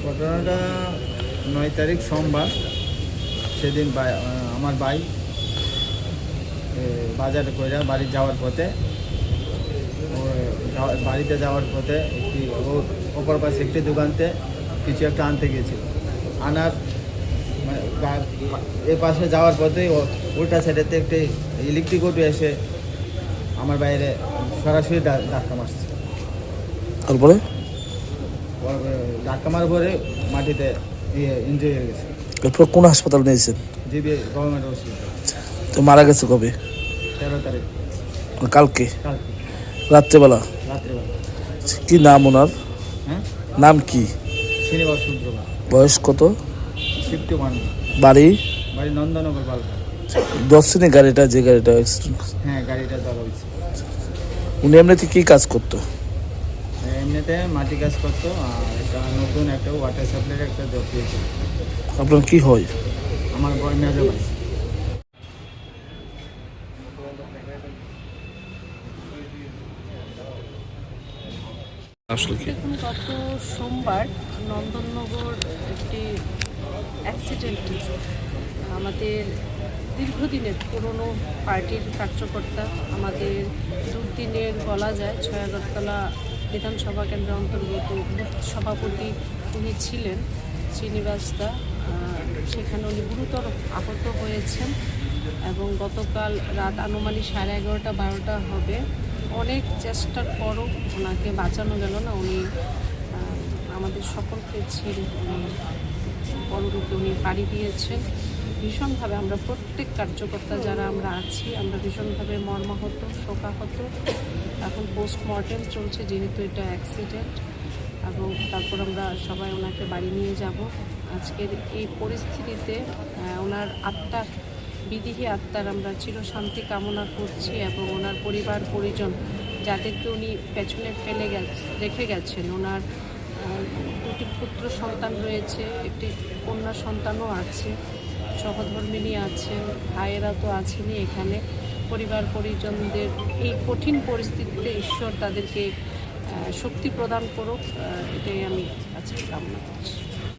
ঘটনাটা 9 তারিখ সোমবার। সেদিন আমার ভাই বাজারে করে বাড়ি যাওয়ার পথে, বাড়িতে যাওয়ার পথে একটি ওপর পাশে একটি দোকানতে কিছু একটা আনতে গিয়েছিল। আনার এ পাশে যাওয়ার পথেই উল্টা সাইডেতে একটি ইলেকট্রিক অটো এসে আমার বাইরে সরাসরি ধাক্কা মারছে। তারপরে ধাক্কা মারার পরে মাটিতে ইনজুরি হয়ে গেছে। এরপর কোন হাসপাতাল নিয়েছেন? GB government hospital. তো মারা গেছে কবে? 13 তারিখ, কালকে কালকে রাত্রেবেলা। কি নাম ওনার? হ্যাঁ, নাম কি? শ্রীনিবাস সূত্রবা। বয়স কত? 51। বাড়ি? বাড়ি নন্দনগর বালকা। দর্শনী গাড়িটা, যে গাড়িটা অ্যাক্সিডেন্ট? হ্যাঁ, গাড়িটা ধরা হয়েছে। উনি এমনিতে কি কাজ করতো? এমনিতে মাটি কাজ করতো, আর একটা নতুন একটা ওয়াটার সাপ্লাইয়ের একটা জব পেয়েছে। আপনার কি হয়? আমার বয় মেজো ভাই। দেখুন, গত সোমবার নন্দননগর একটি অ্যাক্সিডেন্ট, আমাদের দীর্ঘদিনের পুরনো পার্টির কার্যকর্তা, আমাদের দুদিনের বলা যায় 6 আগরতলা বিধানসভা কেন্দ্রের অন্তর্গত সভাপতি উনি ছিলেন, শ্রীনিবাস দা। সেখানে উনি গুরুতর আহত হয়েছেন এবং গতকাল রাত আনুমানিক 11:30-12টা হবে। অনেক চেষ্টার পরও ওনাকে বাঁচানো গেল না। উনি আমাদের সকলকে ছেড়ে বড়রূপে উনি পাড়ি দিয়েছেন। ভীষণভাবে আমরা প্রত্যেক কার্যকর্তা যারা আমরা আছি, আমরা ভীষণভাবে মর্মাহত, শোকাহত। এখন পোস্টমর্টেম চলছে, যেহেতু এটা অ্যাক্সিডেন্ট, এবং তারপর আমরা সবাই ওনাকে বাড়ি নিয়ে যাব। আজকের এই পরিস্থিতিতে ওনার আত্মার, বিদেহী আত্মার আমরা চিরশান্তি কামনা করছি, এবং ওনার পরিবার পরিজন যাদেরকে উনি পেছনে রেখে গেছেন। ওনার 2টি পুত্র সন্তান রয়েছে, একটি কন্যা সন্তানও আছে, সহধর্মিণী আছেন, ভাইয়েরা তো আছেনই এখানে। পরিবার পরিজনদের এই কঠিন পরিস্থিতিতে ঈশ্বর তাদেরকে শক্তি প্রদান করুক, এটাই আমি আজকে কামনা করছি।